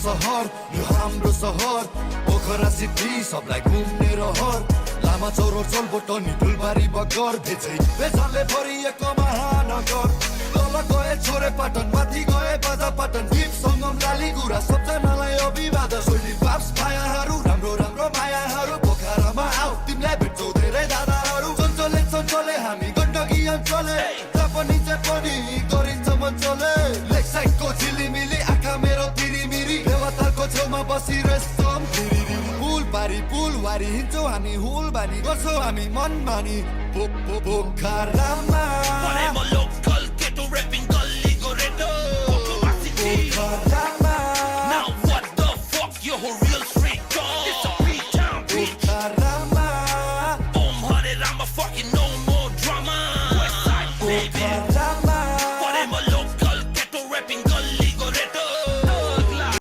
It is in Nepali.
सहर यो हाम्रो सहर पोखरा सिटी सबलाई घुम्ने रहर लामा चौरो चोलबोटनी फुलबारी बगर बेचले भरिएको महानगर तल गए छोरे पाटन माथि गए बाजा पाटन दीप सङ्गम लाली गुरा सबजनालाई अभिवादन सोली बाप्स मायाहरू राम्रो राम्रो मायाहरू पोखरामा आऊ तिमीलाई भेट्छौ धेरै दादाहरू चञ्चले हामी गण्डकी अञ्चले पनि गरिन्छ मञ्चले लेक साइडको झिलिमिली आँखा मेरो तिरिमिरी देवताको छेउमा बसी रेस्तम पुलवारी हिँड्छौँ हामी हुल बानी गर्छौँ हामी मन मानी पोखरामा Ponemos local, que tu rapping gully, correcto. पोखरामा